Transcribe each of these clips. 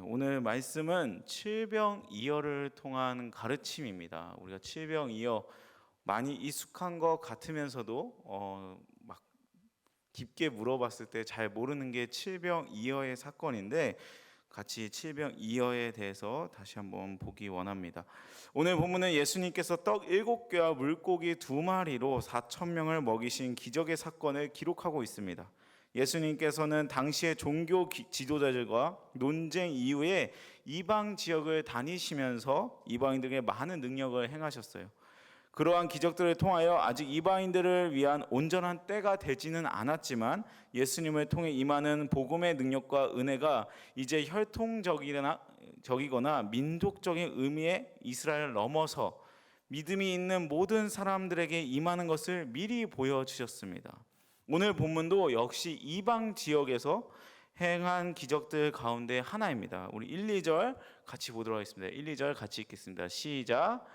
오늘 말씀은 칠병이어를 통한 가르침입니다. 우리가 칠병이어 많이 익숙한 것 같으면서도 막 깊게 물어봤을 때 잘 모르는 게 칠병이어의 사건인데 같이 칠병이어에 대해서 다시 한번 보기 원합니다. 오늘 본문은 예수님께서 떡 7개와 물고기 2마리로 4천 명을 먹이신 기적의 사건을 기록하고 있습니다. 예수님께서는 당시의 종교 지도자들과 논쟁 이후에 이방 지역을 다니시면서 이방인들에게 많은 능력을 행하셨어요. 그러한 기적들을 통하여 아직 이방인들을 위한 온전한 때가 되지는 않았지만 예수님을 통해 임하는 복음의 능력과 은혜가 이제 혈통적이거나 민족적인 의미의 이스라엘을 넘어서 믿음이 있는 모든 사람들에게 임하는 것을 미리 보여주셨습니다. 오늘 본문도 역시 이방 지역에서 행한 기적들 가운데 하나입니다. 우리 1, 2절 같이 보도록 하겠습니다. 1, 2절 같이 읽겠습니다. 시작.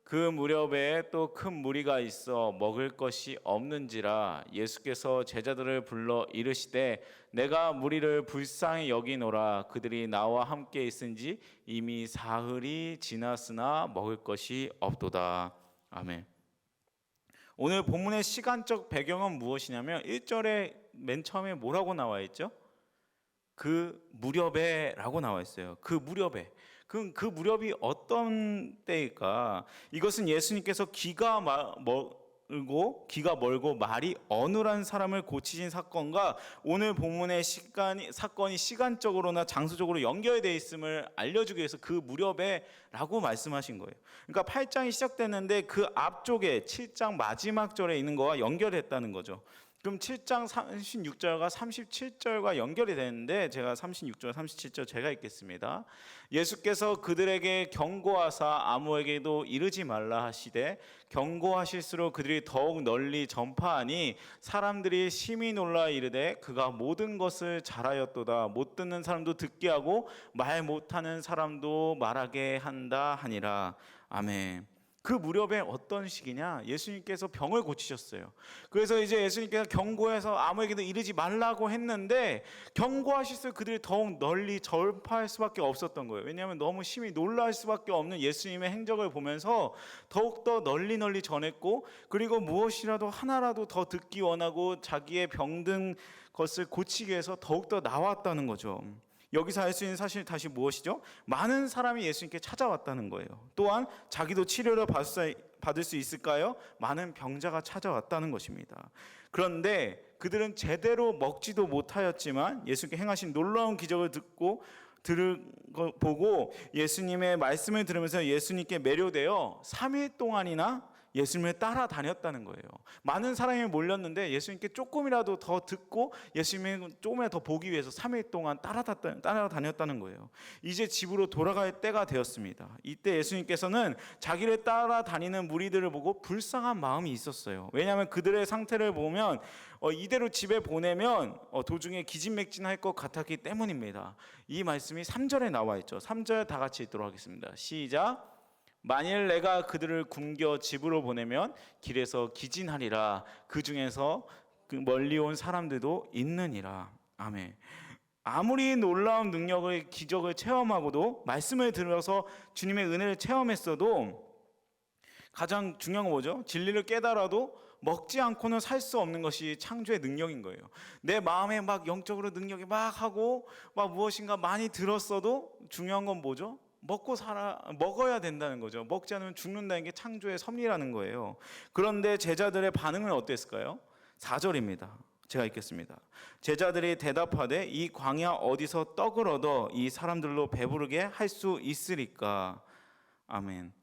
그 무렵에 또 큰 무리가 있어 먹을 것이 없는지라 예수께서 제자들을 불러 이르시되 내가 무리를 불쌍히 여기노라. 그들이 나와 함께 있은지 이미 사흘이 지났으나 먹을 것이 없도다. 아멘. 오늘 본문의 시간적 배경은 무엇이냐면 1절에 맨 처음에 뭐라고 나와 있죠? 그 무렵에 라고 나와 있어요. 그 무렵에. 그 무렵이 어떤 때일까? 이것은 예수님께서 기가 멀고 말이 어눌한 사람을 고치신 사건과 오늘 본문의 사건이 시간적으로나 장소적으로 연결되어 있음을 알려주기 위해서 그 무렵에 라고 말씀하신 거예요. 그러니까 8장이 시작됐는데 그 앞쪽에 7장 마지막 절에 있는 거와 연결했다는 거죠. 그럼 7장 36절과 37절과 연결이 되는데 제가 36절, 37절 제가 읽겠습니다. 예수께서 그들에게 경고하사 아무에게도 이르지 말라 하시되 경고하실수록 그들이 더욱 널리 전파하니 사람들이 심히 놀라 이르되 그가 모든 것을 잘하였도다. 못 듣는 사람도 듣게 하고 말 못하는 사람도 말하게 한다 하니라. 아멘. 그 무렵에 어떤 시기냐? 예수님께서 병을 고치셨어요. 그래서 이제 예수님께서 경고해서 아무에게도 이르지 말라고 했는데 경고하실수록 그들이 더욱 널리 전파할 수밖에 없었던 거예요. 왜냐하면 너무 심히 놀랄 수밖에 없는 예수님의 행적을 보면서 더욱더 널리 전했고, 그리고 무엇이라도 하나라도 더 듣기 원하고 자기의 병든 것을 고치기 위해서 더욱더 나왔다는 거죠. 여기서 할 수 있는 사실 다시 무엇이죠? 많은 사람이 예수님께 찾아왔다는 거예요. 또한 자기도 치료를 받을 수 있을까요? 많은 병자가 찾아왔다는 것입니다. 그런데 그들은 제대로 먹지도 못하였지만 예수님께 행하신 놀라운 기적을 보고 예수님의 말씀을 들으면서 예수님께 매료되어 3일 동안이나 예수님을 따라다녔다는 거예요. 많은 사람이 몰렸는데 예수님께 조금이라도 더 듣고 예수님을 조금이라도 더 보기 위해서 3일 동안 따라다녔다는 거예요. 이제 집으로 돌아갈 때가 되었습니다. 이때 예수님께서는 자기를 따라다니는 무리들을 보고 불쌍한 마음이 있었어요. 왜냐하면 그들의 상태를 보면 이대로 집에 보내면 도중에 기진맥진할 것 같았기 때문입니다. 이 말씀이 3절에 나와 있죠. 3절 다 같이 읽도록 하겠습니다. 시작. 만일 내가 그들을 굶겨 집으로 보내면 길에서 기진하리라. 그 중에서 멀리 온 사람들도 있느니라. 아멘. 아무리 놀라운 능력을 기적을 체험하고도 말씀을 들어서 주님의 은혜를 체험했어도 가장 중요한 건 뭐죠? 진리를 깨달아도 먹지 않고는 살 수 없는 것이 창조의 능력인 거예요. 내 마음에 막 영적으로 능력이 막 하고 막 무엇인가 많이 들었어도 중요한 건 뭐죠? 먹어야 된다는 거죠. 먹지 않으면 죽는다는 게 창조의 섭리라는 거예요. 그런데 제자들의 반응은 어땠을까요? 4절입니다. 제가 읽겠습니다. 제자들이 대답하되 이 광야 어디서 떡을 얻어 이 사람들로 배부르게 할 수 있으리까? 아멘.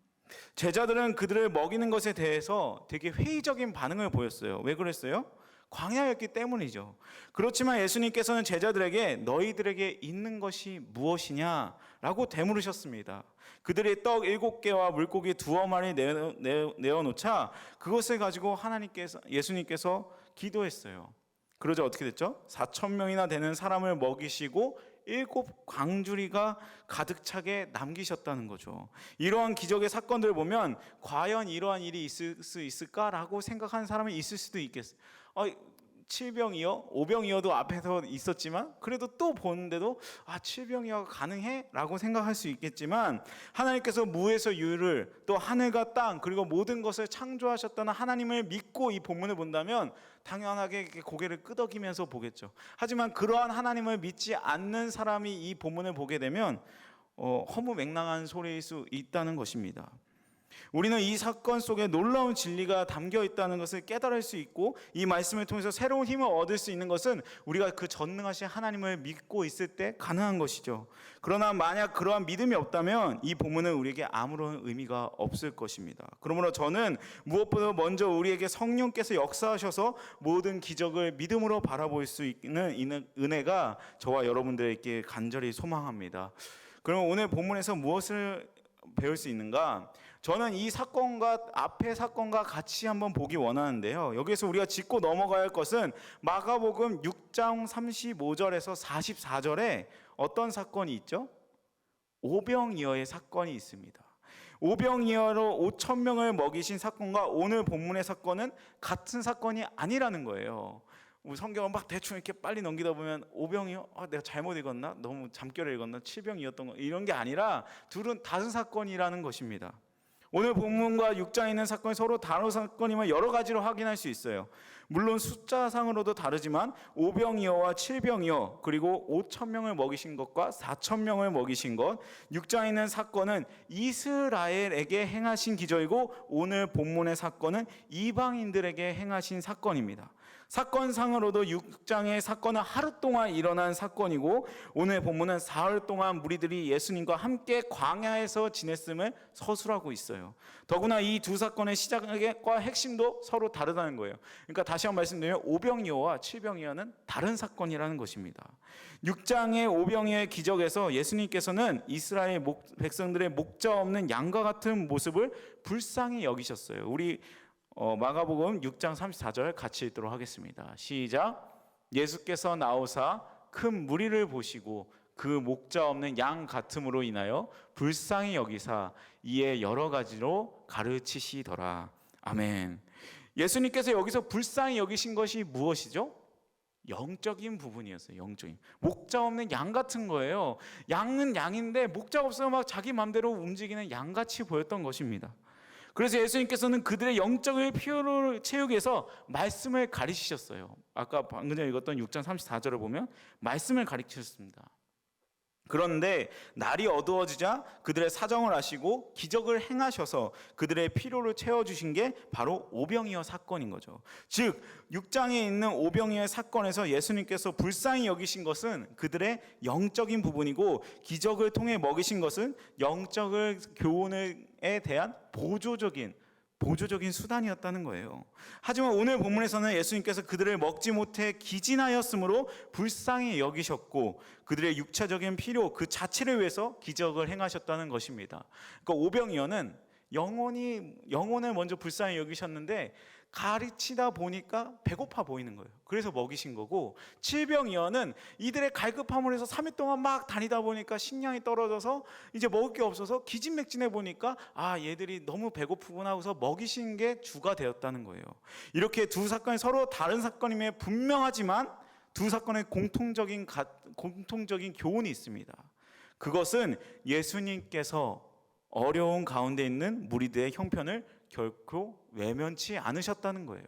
제자들은 그들을 먹이는 것에 대해서 되게 회의적인 반응을 보였어요. 왜 그랬어요? 광야였기 때문이죠. 그렇지만 예수님께서는 제자들에게 너희들에게 있는 것이 무엇이냐라고 되물으셨습니다. 그들이 떡 7개와 물고기 2마리 내어놓자 그것을 가지고 예수님께서 기도했어요. 그러자 어떻게 됐죠? 4천 명이나 되는 사람을 먹이시고 7 광주리가 가득 차게 남기셨다는 거죠. 이러한 기적의 사건들을 보면 과연 이러한 일이 있을 수 있을까라고 생각하는 사람이 있을 수도 있겠어요. 칠병이어, 오병이어도 앞에서 있었지만 그래도 또 보는데도 칠병이어가 가능해? 라고 생각할 수 있겠지만 하나님께서 무에서 유를 또 하늘과 땅 그리고 모든 것을 창조하셨다는 하나님을 믿고 이 본문을 본다면 당연하게 고개를 끄덕이면서 보겠죠. 하지만 그러한 하나님을 믿지 않는 사람이 이 본문을 보게 되면 허무맹랑한 소리일 수 있다는 것입니다. 우리는 이 사건 속에 놀라운 진리가 담겨 있다는 것을 깨달을 수 있고 이 말씀을 통해서 새로운 힘을 얻을 수 있는 것은 우리가 그 전능하신 하나님을 믿고 있을 때 가능한 것이죠. 그러나 만약 그러한 믿음이 없다면 이 본문은 우리에게 아무런 의미가 없을 것입니다. 그러므로 저는 무엇보다 먼저 우리에게 성령께서 역사하셔서 모든 기적을 믿음으로 바라볼 수 있는 은혜가 저와 여러분들에게 간절히 소망합니다. 그럼 오늘 본문에서 무엇을 배울 수 있는가? 저는 이 사건과 앞의 사건과 같이 한번 보기 원하는데요. 여기서 우리가 짚고 넘어가야 할 것은 마가복음 6장 35절에서 44절에 어떤 사건이 있죠? 오병이어의 사건이 있습니다. 오병이어로 5천 명을 먹이신 사건과 오늘 본문의 사건은 같은 사건이 아니라는 거예요. 성경을 막 대충 이렇게 빨리 넘기다 보면 오병이어? 내가 잘못 읽었나? 너무 잠결에 읽었나? 칠병이었던 거 이런 게 아니라 둘은 다른 사건이라는 것입니다. 오늘 본문과 6장에 있는 사건이 서로 다른 사건임을 여러 가지로 확인할 수 있어요. 물론 숫자상으로도 다르지만 오병이어와 칠병이어 그리고 5천 명을 먹이신 것과 4천 명을 먹이신 것 6장에 있는 사건은 이스라엘에게 행하신 기적이고 오늘 본문의 사건은 이방인들에게 행하신 사건입니다. 사건상으로도 6장의 사건은 하루 동안 일어난 사건이고 오늘 본문은 사흘 동안 무리들이 예수님과 함께 광야에서 지냈음을 서술하고 있어요. 더구나 이 두 사건의 시작과 핵심도 서로 다르다는 거예요. 그러니까 다시 한번 말씀드리면 오병이어와 칠병이어는 다른 사건이라는 것입니다. 6장의 오병이어의 기적에서 예수님께서는 이스라엘 백성들의 목자 없는 양과 같은 모습을 불쌍히 여기셨어요. 우리 마가복음 6장 34절 같이 읽도록 하겠습니다. 시작. 예수께서 나오사 큰 무리를 보시고 그 목자 없는 양 같음으로 인하여 불쌍히 여기사 이에 여러 가지로 가르치시더라. 아멘. 예수님께서 여기서 불쌍히 여기신 것이 무엇이죠? 영적인 부분이었어요. 영적인. 목자 없는 양 같은 거예요. 양은 양인데 목자가 없어서 막 자기 마음대로 움직이는 양같이 보였던 것입니다. 그래서 예수님께서는 그들의 영적인 필요를 채우기 위해서 말씀을 가르치셨어요. 아까 방금 전에 읽었던 6장 34절을 보면 말씀을 가르치셨습니다. 그런데 날이 어두워지자 그들의 사정을 아시고 기적을 행하셔서 그들의 필요를 채워주신 게 바로 오병이어 사건인 거죠. 즉 6장에 있는 오병이어 사건에서 예수님께서 불쌍히 여기신 것은 그들의 영적인 부분이고 기적을 통해 먹이신 것은 영적 교훈에 대한 보조적인 수단이었다는 거예요. 하지만 오늘 본문에서는 예수님께서 그들을 먹지 못해 기진하였으므로 불쌍히 여기셨고 그들의 육체적인 필요 그 자체를 위해서 기적을 행하셨다는 것입니다. 그러니까 오병이어는 영혼을 먼저 불쌍히 여기셨는데 가르치다 보니까 배고파 보이는 거예요. 그래서 먹이신 거고 칠병이어는 이들의 갈급함을 해서 3일 동안 막 다니다 보니까 식량이 떨어져서 이제 먹을 게 없어서 기진맥진해 보니까 얘들이 너무 배고프구나 하고서 먹이신 게 주가 되었다는 거예요. 이렇게 두 사건이 서로 다른 사건임에 분명하지만 두 사건의 공통적인 교훈이 있습니다. 그것은 예수님께서 어려운 가운데 있는 무리들의 형편을 결코 외면치 않으셨다는 거예요.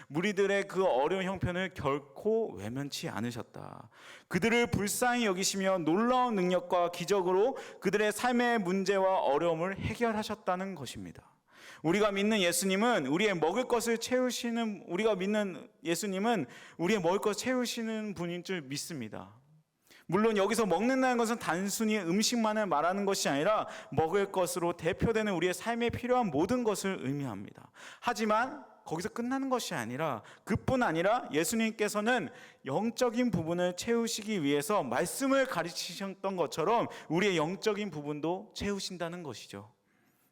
무리들의 그 어려운 형편을 결코 외면치 않으셨다. 그들을 불쌍히 여기시며 놀라운 능력과 기적으로 그들의 삶의 문제와 어려움을 해결하셨다는 것입니다. 우리가 믿는 예수님은 우리의 먹을 것을 채우시는 분인 줄 믿습니다. 물론 여기서 먹는다는 것은 단순히 음식만을 말하는 것이 아니라 먹을 것으로 대표되는 우리의 삶에 필요한 모든 것을 의미합니다. 하지만 거기서 끝나는 것이 아니라 그뿐 아니라 예수님께서는 영적인 부분을 채우시기 위해서 말씀을 가르치셨던 것처럼 우리의 영적인 부분도 채우신다는 것이죠.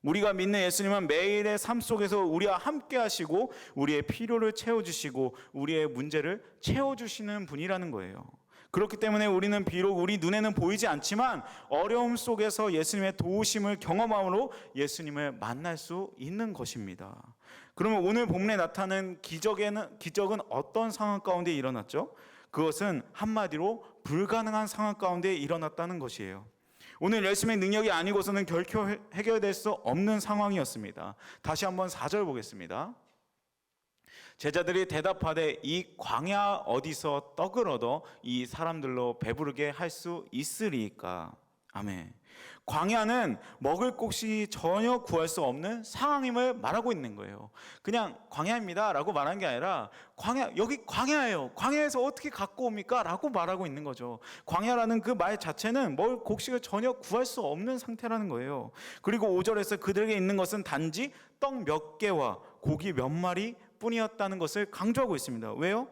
우리가 믿는 예수님은 매일의 삶 속에서 우리와 함께 하시고 우리의 필요를 채워주시고 우리의 문제를 채워주시는 분이라는 거예요. 그렇기 때문에 우리는 비록 우리 눈에는 보이지 않지만 어려움 속에서 예수님의 도우심을 경험함으로 예수님을 만날 수 있는 것입니다. 그러면 오늘 본문에 나타난 기적은 어떤 상황 가운데 일어났죠? 그것은 한마디로 불가능한 상황 가운데 일어났다는 것이에요. 오늘 예수님의 능력이 아니고서는 결코 해결될 수 없는 상황이었습니다. 다시 한번 4절 보겠습니다. 제자들이 대답하되 이 광야 어디서 떡을 얻어 이 사람들로 배부르게 할 수 있으리까? 아멘. 광야는 먹을 곳이 전혀 구할 수 없는 상황임을 말하고 있는 거예요. 그냥 광야입니다 라고 말한 게 아니라 여기 광야예요. 광야에서 어떻게 갖고 옵니까? 라고 말하고 있는 거죠. 광야라는 그 말 자체는 먹을 곡식을 전혀 구할 수 없는 상태라는 거예요. 그리고 5절에서 그들에게 있는 것은 단지 떡 몇 개와 고기 몇 마리 뿐이었다는 것을 강조하고 있습니다. 왜요?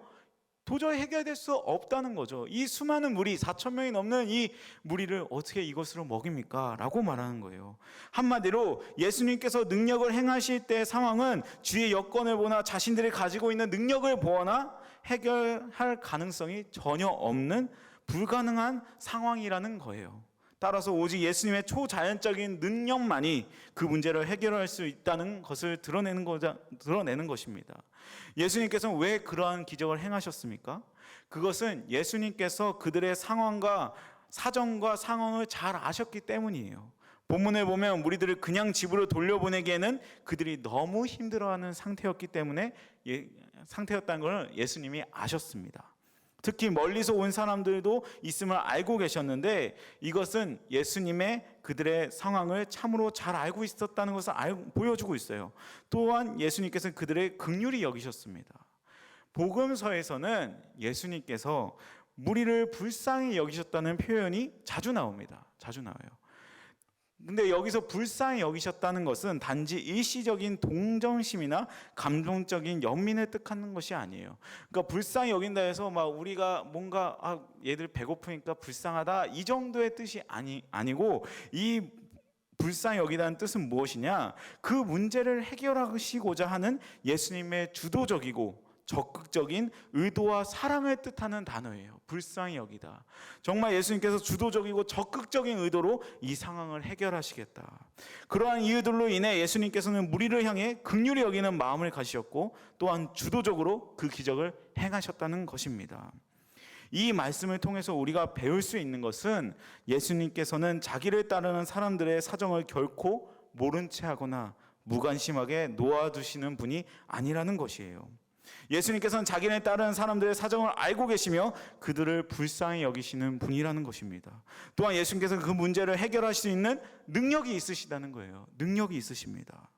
도저히 해결될 수 없다는 거죠. 이 수많은 무리, 4천 명이 넘는 이 무리를 어떻게 이것으로 먹입니까? 라고 말하는 거예요. 한마디로 예수님께서 능력을 행하실 때의 상황은 주의 여건을 보나 자신들이 가지고 있는 능력을 보거나 해결할 가능성이 전혀 없는 불가능한 상황이라는 거예요. 따라서 오직 예수님의 초자연적인 능력만이 그 문제를 해결할 수 있다는 것을 드러내는 것입니다. 예수님께서는 왜 그러한 기적을 행하셨습니까? 그것은 예수님께서 그들의 상황과 사정과 상황을 잘 아셨기 때문이에요. 본문을 보면 무리들을 그냥 집으로 돌려보내기에는 그들이 너무 힘들어하는 상태였다는 걸 예수님이 아셨습니다. 특히 멀리서 온 사람들도 있음을 알고 계셨는데 이것은 예수님의 그들의 상황을 참으로 잘 알고 있었다는 것을 보여주고 있어요. 또한 예수님께서는 그들의 긍휼히 여기셨습니다. 복음서에서는 예수님께서 무리를 불쌍히 여기셨다는 표현이 자주 나옵니다. 자주 나와요. 근데 여기서 불쌍히 여기셨다는 것은 단지 일시적인 동정심이나 감정적인 연민을 뜻하는 것이 아니에요. 그러니까 불쌍히 여긴다 해서 막 우리가 뭔가 얘들 배고프니까 불쌍하다 이 정도의 뜻이 아니고 이 불쌍히 여기다는 뜻은 무엇이냐? 그 문제를 해결하시고자 하는 예수님의 주도적이고 적극적인 의도와 사랑을 뜻하는 단어예요. 불쌍히 여기다. 정말 예수님께서 주도적이고 적극적인 의도로 이 상황을 해결하시겠다. 그러한 이유들로 인해 예수님께서는 무리를 향해 긍휼히 여기는 마음을 가지셨고 또한 주도적으로 그 기적을 행하셨다는 것입니다. 이 말씀을 통해서 우리가 배울 수 있는 것은 예수님께서는 자기를 따르는 사람들의 사정을 결코 모른 채 하거나 무관심하게 놓아두시는 분이 아니라는 것이에요. 예수님께서는 자기네 따르는 사람들의 사정을 알고 계시며 그들을 불쌍히 여기시는 분이라는 것입니다. 또한 예수님께서는 그 문제를 해결하실 수 있는 능력이 있으시다는 거예요. 능력이 있으십니다.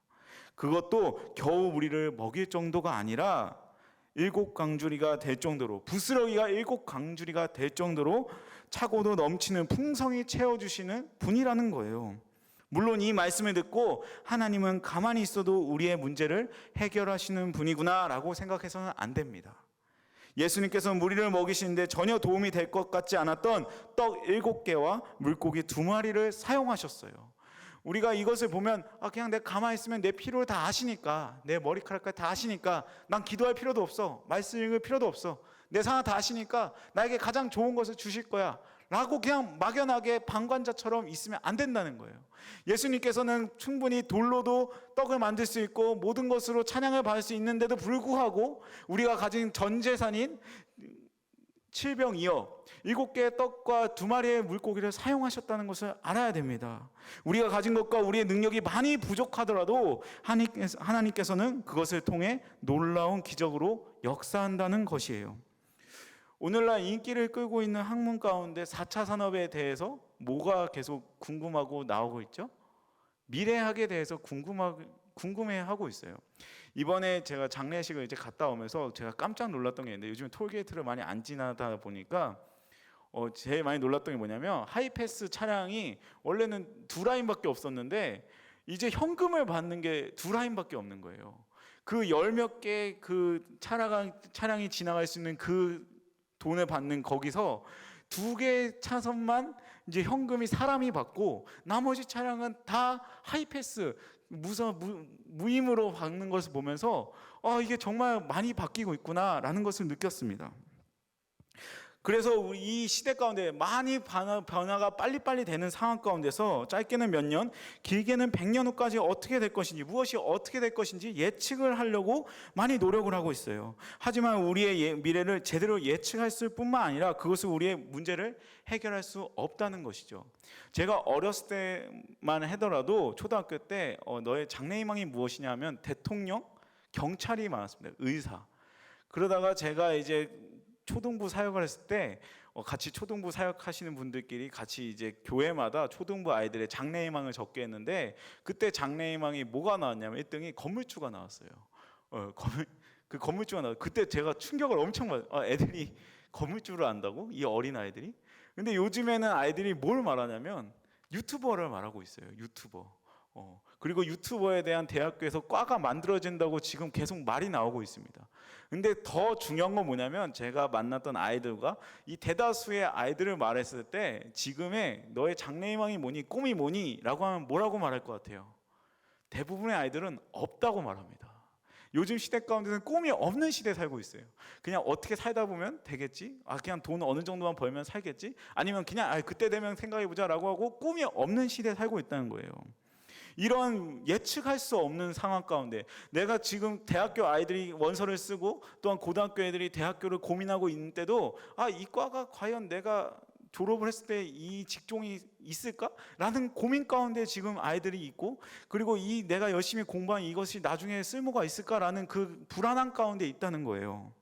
그것도 겨우 우리를 먹일 정도가 아니라 7강주리가 될 정도로 부스러기가 7강주리가 될 정도로 차고도 넘치는 풍성히 채워주시는 분이라는 거예요. 물론 이 말씀을 듣고 하나님은 가만히 있어도 우리의 문제를 해결하시는 분이구나 라고 생각해서는 안 됩니다. 예수님께서 무리를 먹이시는데 전혀 도움이 될 것 같지 않았던 떡 7개와 물고기 2마리를 사용하셨어요. 우리가 이것을 보면 그냥 내가 가만히 있으면 내 필요를 다 아시니까, 내 머리카락까지 다 아시니까 난 기도할 필요도 없어, 말씀 읽을 필요도 없어, 내 상황 다 아시니까 나에게 가장 좋은 것을 주실 거야 라고 그냥 막연하게 방관자처럼 있으면 안 된다는 거예요. 예수님께서는 충분히 돌로도 떡을 만들 수 있고 모든 것으로 찬양을 받을 수 있는데도 불구하고 우리가 가진 전 재산인 7병 2억 7개의 떡과 2마리의 물고기를 사용하셨다는 것을 알아야 됩니다. 우리가 가진 것과 우리의 능력이 많이 부족하더라도 하나님께서는 그것을 통해 놀라운 기적으로 역사한다는 것이에요. 오늘날 인기를 끌고 있는 학문 가운데 4차 산업에 대해서 뭐가 계속 궁금하고 나오고 있죠? 미래학에 대해서 궁금해하고 있어요. 이번에 제가 장례식을 이제 갔다 오면서 제가 깜짝 놀랐던 게 있는데 요즘 톨게이트를 많이 안 지나다 보니까 제일 많이 놀랐던 게 뭐냐면 하이패스 차량이 원래는 2라인밖에 없었는데 이제 현금을 받는 게 2라인밖에 없는 거예요. 그 10몇 개 그 차량이 지나갈 수 있는 그 돈을 받는 거기서 2개 차선만 이제 현금이 사람이 받고 나머지 차량은 다 하이패스 무임으로 받는 것을 보면서 이게 정말 많이 바뀌고 있구나라는 것을 느꼈습니다. 그래서 우리 이 시대 가운데 많이 변화가 빨리빨리 되는 상황 가운데서 짧게는 몇 년, 길게는 100년 후까지 어떻게 될 것인지, 무엇이 어떻게 될 것인지 예측을 하려고 많이 노력을 하고 있어요. 하지만 우리의 미래를 제대로 예측할 뿐만 아니라 그것을 우리의 문제를 해결할 수 없다는 것이죠. 제가 어렸을 때만 하더라도 초등학교 때 너의 장래희망이 무엇이냐 하면 대통령, 경찰이 많았습니다. 의사. 그러다가 제가 이제 초등부 사역을 했을 때 같이 초등부 사역하시는 분들끼리 같이 이제 교회마다 초등부 아이들의 장래희망을 적게 했는데, 그때 장래희망이 뭐가 나왔냐면 1등이 건물주가 나왔어요. 그 건물주가 나왔어요. 그때 제가 충격을 엄청 받았어요. 애들이 건물주를 안다고? 이 어린 아이들이? 근데 요즘에는 아이들이 뭘 말하냐면 유튜버를 말하고 있어요. 유튜버. 그리고 유튜버에 대한 대학교에서 과가 만들어진다고 지금 계속 말이 나오고 있습니다. 근데 더 중요한 건 뭐냐면 제가 만났던 아이들과 이 대다수의 아이들을 말했을 때 지금의 너의 장래희망이 뭐니, 꿈이 뭐니? 라고 하면 뭐라고 말할 것 같아요? 대부분의 아이들은 없다고 말합니다. 요즘 시대 가운데는 꿈이 없는 시대에 살고 있어요. 그냥 어떻게 살다 보면 되겠지? 그냥 돈 어느 정도만 벌면 살겠지? 아니면 그냥 그때 되면 생각해보자 라고 하고 꿈이 없는 시대에 살고 있다는 거예요. 이런 예측할 수 없는 상황 가운데 내가 지금 대학교 아이들이 원서를 쓰고 또한 고등학교 애들이 대학교를 고민하고 있는 때도 이 과가 과연 내가 졸업을 했을 때 이 직종이 있을까? 라는 고민 가운데 지금 아이들이 있고, 그리고 이 내가 열심히 공부한 이것이 나중에 쓸모가 있을까라는 그 불안한 가운데 있다는 거예요.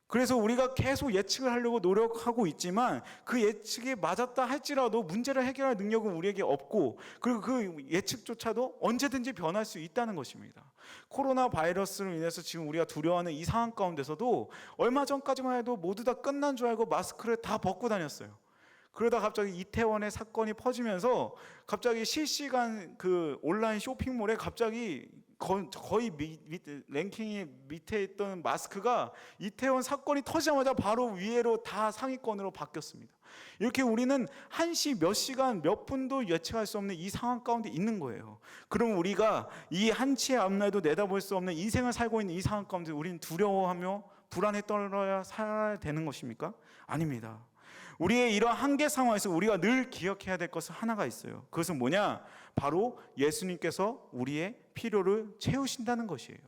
그래서 우리가 계속 예측을 하려고 노력하고 있지만 그 예측이 맞았다 할지라도 문제를 해결할 능력은 우리에게 없고, 그리고 그 예측조차도 언제든지 변할 수 있다는 것입니다. 코로나 바이러스로 인해서 지금 우리가 두려워하는 이 상황 가운데서도 얼마 전까지만 해도 모두 다 끝난 줄 알고 마스크를 다 벗고 다녔어요. 그러다 갑자기 이태원의 사건이 퍼지면서 갑자기 실시간 그 온라인 쇼핑몰에 갑자기 거의 랭킹이 밑에 있던 마스크가 이태원 사건이 터지자마자 바로 위로 다 상위권으로 바뀌었습니다. 이렇게 우리는 한시 몇 시간 몇 분도 예측할 수 없는 이 상황 가운데 있는 거예요. 그럼 우리가 이 한치의 앞날도 내다볼 수 없는 인생을 살고 있는 이 상황 가운데 우리는 두려워하며 불안에 떨어야 살아야 되는 것입니까? 아닙니다. 우리의 이러한 한계 상황에서 우리가 늘 기억해야 될 것은 하나가 있어요. 그것은 뭐냐? 바로 예수님께서 우리의 필요를 채우신다는 것이에요.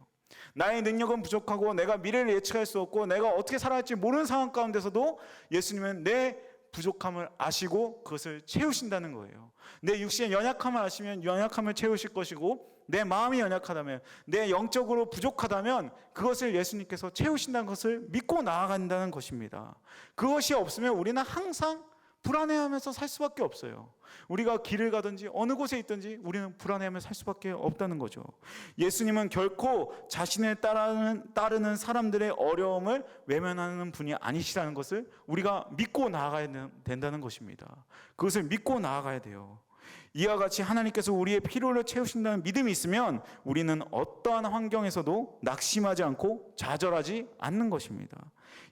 나의 능력은 부족하고 내가 미래를 예측할 수 없고 내가 어떻게 살아갈지 모르는 상황 가운데서도 예수님은 내 부족함을 아시고 그것을 채우신다는 거예요. 내 육신의 연약함을 아시면 연약함을 채우실 것이고, 내 마음이 연약하다면, 내 영적으로 부족하다면 그것을 예수님께서 채우신다는 것을 믿고 나아간다는 것입니다. 그것이 없으면 우리는 항상 불안해하면서 살 수밖에 없어요. 우리가 길을 가든지 어느 곳에 있든지 우리는 불안해하며 살 수밖에 없다는 거죠. 예수님은 결코 자신을 따르는 사람들의 어려움을 외면하는 분이 아니시라는 것을 우리가 믿고 나아가야 된다는 것입니다. 그것을 믿고 나아가야 돼요. 이와 같이 하나님께서 우리의 필요를 채우신다는 믿음이 있으면 우리는 어떠한 환경에서도 낙심하지 않고 좌절하지 않는 것입니다.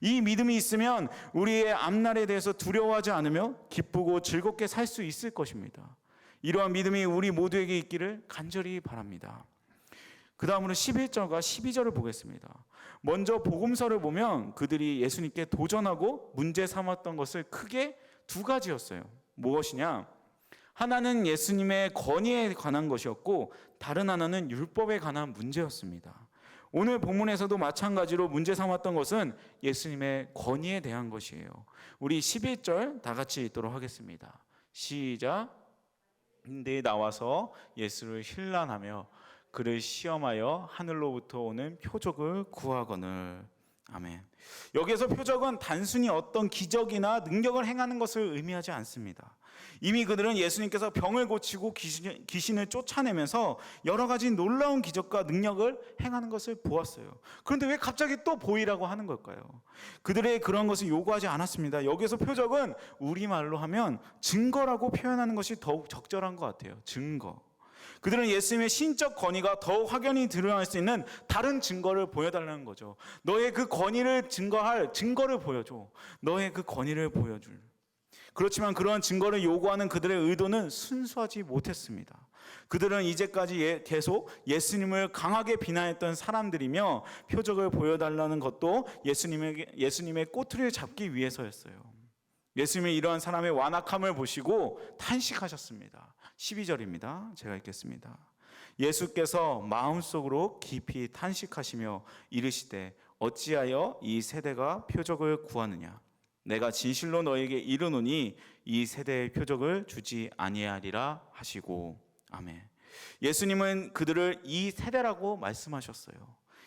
이 믿음이 있으면 우리의 앞날에 대해서 두려워하지 않으며 기쁘고 즐겁게 살 수 있을 것입니다. 이러한 믿음이 우리 모두에게 있기를 간절히 바랍니다. 그 다음으로 11절과 12절을 보겠습니다. 먼저 복음서를 보면 그들이 예수님께 도전하고 문제 삼았던 것을 크게 두 가지였어요. 무엇이냐? 하나는 예수님의 권위에 관한 것이었고 다른 하나는 율법에 관한 문제였습니다. 오늘 본문에서도 마찬가지로 문제 삼았던 것은 예수님의 권위에 대한 것이에요. 우리 11절 다 같이 읽도록 하겠습니다. 시작. 근데 나와서 예수를 힐난하며 그를 시험하여 하늘로부터 오는 표적을 구하거늘. 아멘. 여기에서 표적은 단순히 어떤 기적이나 능력을 행하는 것을 의미하지 않습니다. 이미 그들은 예수님께서 병을 고치고 귀신을 쫓아내면서 여러 가지 놀라운 기적과 능력을 행하는 것을 보았어요. 그런데 왜 갑자기 또 보이라고 하는 걸까요? 그들의 그런 것을 요구하지 않았습니다. 여기서 표적은 우리말로 하면 증거라고 표현하는 것이 더욱 적절한 것 같아요. 증거. 그들은 예수님의 신적 권위가 더욱 확연히 드러날 수 있는 다른 증거를 보여달라는 거죠. 너의 그 권위를 증거할 증거를 보여줘. 너의 그 권위를 보여줄. 그렇지만 그러한 증거를 요구하는 그들의 의도는 순수하지 못했습니다. 그들은 이제까지 계속 예수님을 강하게 비난했던 사람들이며 표적을 보여달라는 것도 예수님의 꼬투리를 잡기 위해서였어요. 예수님이 이러한 사람의 완악함을 보시고 탄식하셨습니다. 12절입니다. 제가 읽겠습니다. 예수께서 마음속으로 깊이 탄식하시며 이르시되 어찌하여 이 세대가 표적을 구하느냐. 내가 진실로 너에게 이르노니 이 세대의 표적을 주지 아니하리라 하시고. 아멘. 예수님은 그들을 이 세대라고 말씀하셨어요.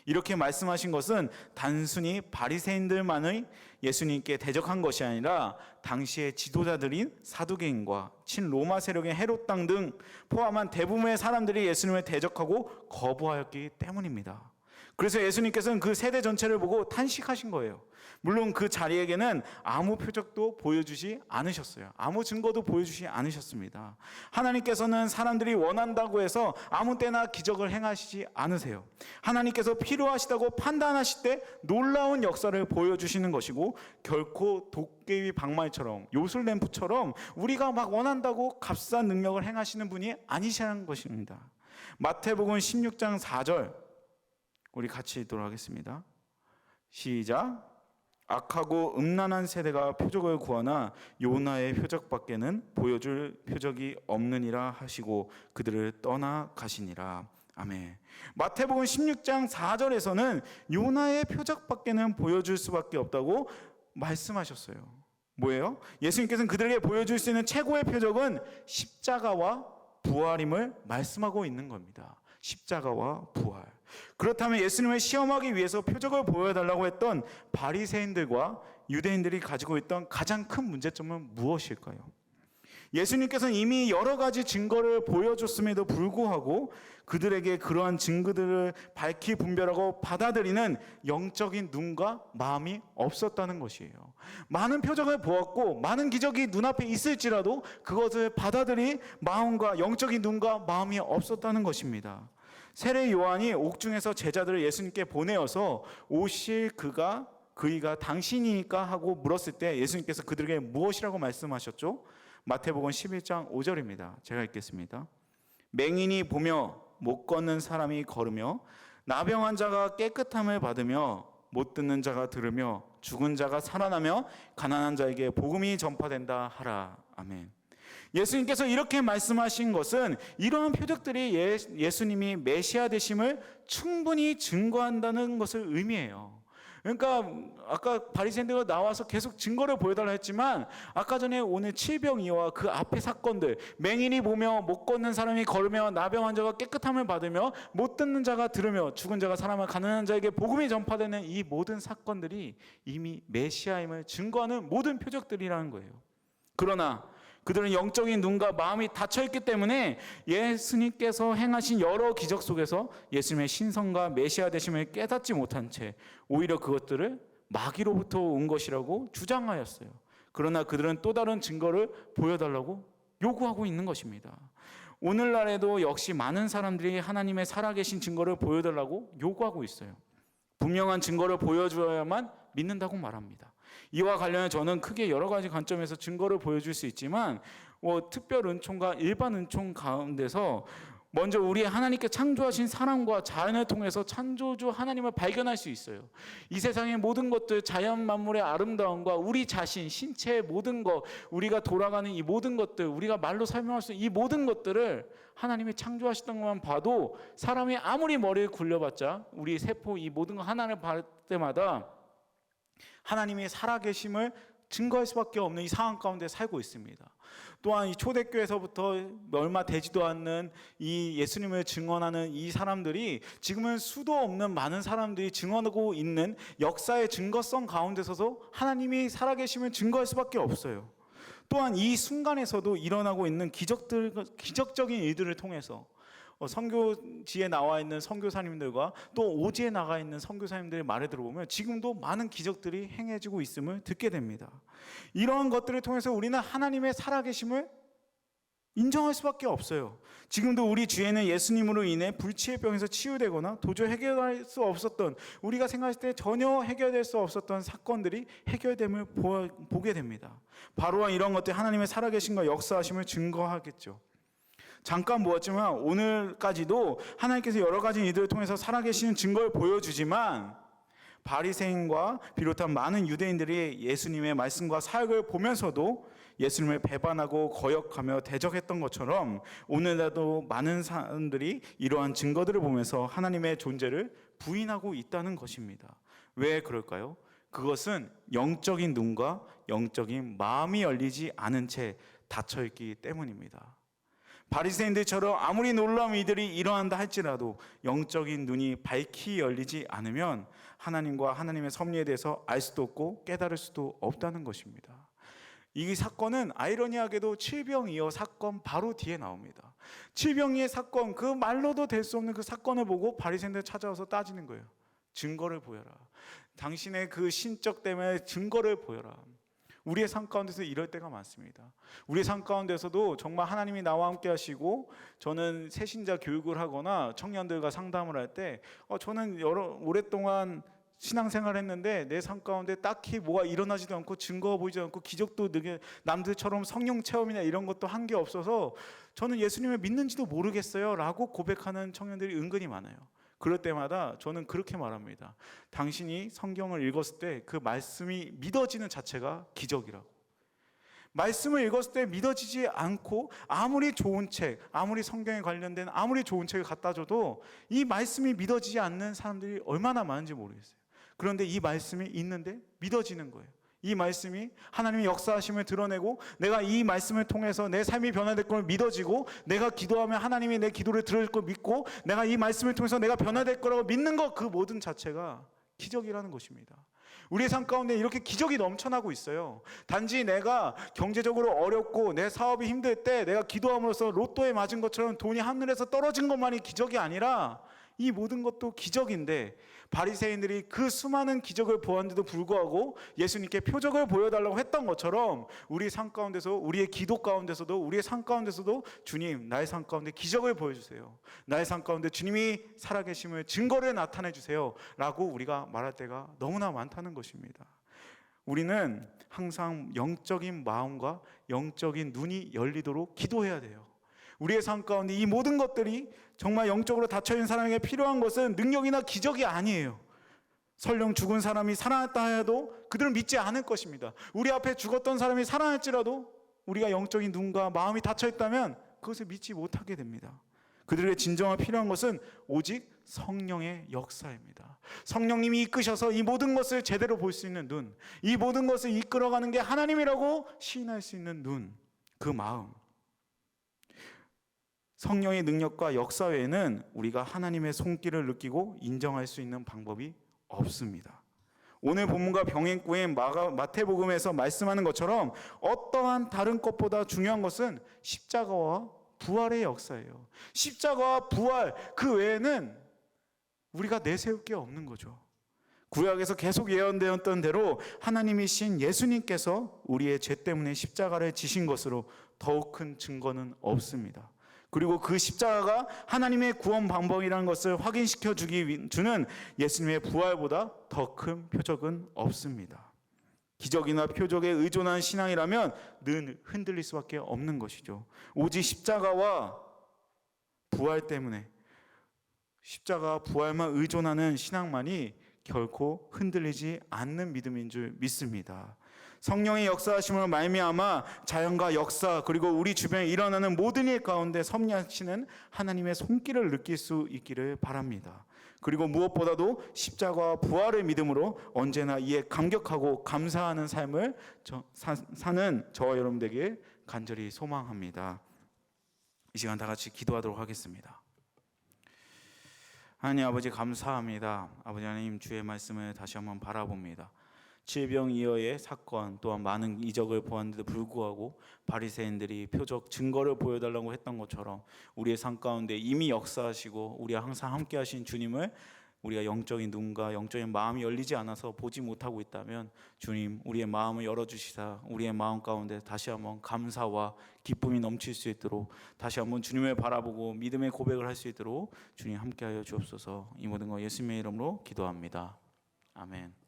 이렇게 말씀하신 것은 단순히 바리새인들만의 예수님께 대적한 것이 아니라 당시의 지도자들인 사두개인과 친로마 세력의 헤롯 당 등 포함한 대부분의 사람들이 예수님을 대적하고 거부하였기 때문입니다. 그래서 예수님께서는 그 세대 전체를 보고 탄식하신 거예요. 물론 그 자리에게는 아무 표적도 보여주지 않으셨어요. 아무 증거도 보여주지 않으셨습니다. 하나님께서는 사람들이 원한다고 해서 아무 때나 기적을 행하시지 않으세요. 하나님께서 필요하시다고 판단하실 때 놀라운 역사를 보여주시는 것이고, 결코 도깨비 방망이처럼 요술램프처럼 우리가 막 원한다고 값싼 능력을 행하시는 분이 아니시라는 것입니다. 마태복음 16장 4절 우리 같이 읽도록 하겠습니다. 시작. 악하고 음란한 세대가 표적을 구하나 요나의 표적밖에는 보여줄 표적이 없느니라 하시고 그들을 떠나가시니라. 아멘. 마태복음 16장 4절에서는 요나의 표적밖에는 보여줄 수밖에 없다고 말씀하셨어요. 뭐예요? 예수님께서는 그들에게 보여줄 수 있는 최고의 표적은 십자가와 부활임을 말씀하고 있는 겁니다. 십자가와 부활. 그렇다면 예수님을 시험하기 위해서 표적을 보여달라고 했던 바리새인들과 유대인들이 가지고 있던 가장 큰 문제점은 무엇일까요? 예수님께서는 이미 여러 가지 증거를 보여줬음에도 불구하고 그들에게 그러한 증거들을 밝히 분별하고 받아들이는 영적인 눈과 마음이 없었다는 것이에요. 많은 표적을 보았고 많은 기적이 눈앞에 있을지라도 그것을 받아들일 마음과 영적인 눈과 마음이 없었다는 것입니다. 세례 요한이 옥중에서 제자들을 예수님께 보내어서 오실 그이가 당신이니까 하고 물었을 때 예수님께서 그들에게 무엇이라고 말씀하셨죠? 마태복음 11장 5절입니다. 제가 읽겠습니다. 맹인이 보며 못 걷는 사람이 걸으며 나병 환자가 깨끗함을 받으며 못 듣는 자가 들으며 죽은 자가 살아나며 가난한 자에게 복음이 전파된다 하라. 아멘. 예수님께서 이렇게 말씀하신 것은 이러한 표적들이 예수님이 메시아 되심을 충분히 증거한다는 것을 의미해요. 그러니까 아까 바리새인들가 나와서 계속 증거를 보여달라 했지만 아까 전에 오늘 칠병이와 그 앞의 사건들, 맹인이 보며 못 걷는 사람이 걸으며 나병 환자가 깨끗함을 받으며 못 듣는 자가 들으며 죽은 자가 살아나며 가난한 자에게 복음이 전파되는 이 모든 사건들이 이미 메시아임을 증거하는 모든 표적들이라는 거예요. 그러나 그들은 영적인 눈과 마음이 닫혀있기 때문에 예수님께서 행하신 여러 기적 속에서 예수님의 신성과 메시아 되심을 깨닫지 못한 채 오히려 그것들을 마귀로부터 온 것이라고 주장하였어요. 그러나 그들은 또 다른 증거를 보여달라고 요구하고 있는 것입니다. 오늘날에도 역시 많은 사람들이 하나님의 살아계신 증거를 보여달라고 요구하고 있어요. 분명한 증거를 보여줘야만 믿는다고 말합니다. 이와 관련해 저는 크게 여러 가지 관점에서 증거를 보여줄 수 있지만 특별 은총과 일반 은총 가운데서 먼저 우리 하나님께 창조하신 사랑과 자연을 통해서 창조주 하나님을 발견할 수 있어요. 이 세상의 모든 것들, 자연 만물의 아름다움과 우리 자신, 신체의 모든 것, 우리가 돌아가는 이 모든 것들, 우리가 말로 설명할 수 있는 이 모든 것들을 하나님이 창조하셨던 것만 봐도 사람이 아무리 머리를 굴려봤자 우리 세포 이 모든 것 하나를 볼 때마다 하나님이 살아계심을 증거할 수밖에 없는 이 상황 가운데 살고 있습니다. 또한 이 초대교회에서부터 얼마 되지도 않는 이 예수님을 증언하는 이 사람들이 지금은 수도 없는 많은 사람들이 증언하고 있는 역사의 증거성 가운데서도 하나님이 살아계심을 증거할 수밖에 없어요. 또한 이 순간에서도 일어나고 있는 기적적인 일들을 통해서 선교지에 나와 있는 선교사님들과 또 오지에 나가 있는 선교사님들의 말을 들어보면 지금도 많은 기적들이 행해지고 있음을 듣게 됩니다. 이러한 것들을 통해서 우리는 하나님의 살아계심을 인정할 수밖에 없어요. 지금도 우리 주위에는 예수님으로 인해 불치의 병에서 치유되거나 도저히 해결할 수 없었던, 우리가 생각했을 때 전혀 해결될 수 없었던 사건들이 해결됨을 보게 됩니다. 바로와 이런 것들이 하나님의 살아계신과 역사하심을 증거하겠죠. 잠깐 보았지만 오늘까지도 하나님께서 여러 가지 이들을 통해서 살아계시는 증거를 보여주지만, 바리새인과 비롯한 많은 유대인들이 예수님의 말씀과 사역을 보면서도 예수님을 배반하고 거역하며 대적했던 것처럼 오늘날도 많은 사람들이 이러한 증거들을 보면서 하나님의 존재를 부인하고 있다는 것입니다. 왜 그럴까요? 그것은 영적인 눈과 영적인 마음이 열리지 않은 채 닫혀 있기 때문입니다. 바리새인들처럼 아무리 놀라운 이들이 일어난다 할지라도 영적인 눈이 밝히 열리지 않으면 하나님과 하나님의 섭리에 대해서 알 수도 없고 깨달을 수도 없다는 것입니다. 이 사건은 아이러니하게도 칠병이어 사건 바로 뒤에 나옵니다. 칠병이의 사건, 그 말로도 될 수 없는 그 사건을 보고 바리새인들 찾아와서 따지는 거예요. 증거를 보여라. 당신의 그 신적 때문에 증거를 보여라. 우리의 삶 가운데서 이럴 때가 많습니다. 우리의 삶 가운데서도 정말 하나님이 나와 함께 하시고, 저는 새신자 교육을 하거나 청년들과 상담을 할 때 저는 오랫동안 신앙생활을 했는데 내 삶 가운데 딱히 뭐가 일어나지도 않고 증거가 보이지 않고 기적도 남들처럼 성령 체험이나 이런 것도 한 게 없어서 저는 예수님을 믿는지도 모르겠어요 라고 고백하는 청년들이 은근히 많아요. 그럴 때마다 저는 그렇게 말합니다. 당신이 성경을 읽었을 때 그 말씀이 믿어지는 자체가 기적이라고. 말씀을 읽었을 때 믿어지지 않고 아무리 좋은 책, 아무리 성경에 관련된 아무리 좋은 책을 갖다 줘도 이 말씀이 믿어지지 않는 사람들이 얼마나 많은지 모르겠어요. 그런데 이 말씀이 있는데 믿어지는 거예요. 이 말씀이 하나님의 역사하심을 드러내고 내가 이 말씀을 통해서 내 삶이 변화될 걸 믿어지고, 내가 기도하면 하나님이 내 기도를 들을 걸 믿고, 내가 이 말씀을 통해서 내가 변화될 거라고 믿는 것, 그 모든 자체가 기적이라는 것입니다. 우리의 삶 가운데 이렇게 기적이 넘쳐나고 있어요. 단지 내가 경제적으로 어렵고 내 사업이 힘들 때 내가 기도함으로써 로또에 맞은 것처럼 돈이 하늘에서 떨어진 것만이 기적이 아니라 이 모든 것도 기적인데, 바리새인들이 그 수많은 기적을 보았는데도 불구하고 예수님께 표적을 보여달라고 했던 것처럼 우리의 삶 가운데서, 우리의 기도 가운데서도, 우리의 삶 가운데서도 주님, 나의 삶 가운데 기적을 보여주세요. 나의 삶 가운데 주님이 살아계심을 증거를 나타내 주세요 라고 우리가 말할 때가 너무나 많다는 것입니다. 우리는 항상 영적인 마음과 영적인 눈이 열리도록 기도해야 돼요. 우리의 삶 가운데 이 모든 것들이 정말 영적으로 닫혀있는 사람에게 필요한 것은 능력이나 기적이 아니에요. 설령 죽은 사람이 살아났다 해도 그들은 믿지 않을 것입니다. 우리 앞에 죽었던 사람이 살아날지라도 우리가 영적인 눈과 마음이 닫혀있다면 그것을 믿지 못하게 됩니다. 그들에게 진정한 필요한 것은 오직 성령의 역사입니다. 성령님이 이끄셔서 이 모든 것을 제대로 볼 수 있는 눈, 이 모든 것을 이끌어가는 게 하나님이라고 시인할 수 있는 눈, 그 마음. 성령의 능력과 역사 외에는 우리가 하나님의 손길을 느끼고 인정할 수 있는 방법이 없습니다. 오늘 본문과 병행구인 마태복음에서 말씀하는 것처럼 어떠한 다른 것보다 중요한 것은 십자가와 부활의 역사예요. 십자가와 부활, 그 외에는 우리가 내세울 게 없는 거죠. 구약에서 계속 예언되었던 대로 하나님이신 예수님께서 우리의 죄 때문에 십자가를 지신 것으로 더욱 큰 증거는 없습니다. 그리고 그 십자가가 하나님의 구원 방법이라는 것을 확인시켜 주는 예수님의 부활보다 더 큰 표적은 없습니다. 기적이나 표적에 의존한 신앙이라면 늘 흔들릴 수밖에 없는 것이죠. 오직 십자가와 부활 때문에, 십자가와 부활만 의존하는 신앙만이 결코 흔들리지 않는 믿음인 줄 믿습니다. 성령의 역사하심으로 말미암아 자연과 역사, 그리고 우리 주변에 일어나는 모든 일 가운데 섭리하시는 하나님의 손길을 느낄 수 있기를 바랍니다. 그리고 무엇보다도 십자가와 부활의 믿음으로 언제나 이에 감격하고 감사하는 삶을 사는 저와 여러분 되길 간절히 소망합니다. 이 시간 다 같이 기도하도록 하겠습니다. 하나님 아버지, 감사합니다. 아버지 하나님, 주의 말씀을 다시 한번 바라봅니다. 칠병이어의 사건 또한 많은 이적을 보았는데도 불구하고 바리새인들이 표적 증거를 보여달라고 했던 것처럼 우리의 삶 가운데 이미 역사하시고 우리와 항상 함께 하신 주님을 우리가 영적인 눈과 영적인 마음이 열리지 않아서 보지 못하고 있다면 주님 우리의 마음을 열어주시사 우리의 마음 가운데 다시 한번 감사와 기쁨이 넘칠 수 있도록 다시 한번 주님을 바라보고 믿음의 고백을 할 수 있도록 주님 함께하여 주옵소서. 이 모든 거 예수님의 이름으로 기도합니다. 아멘.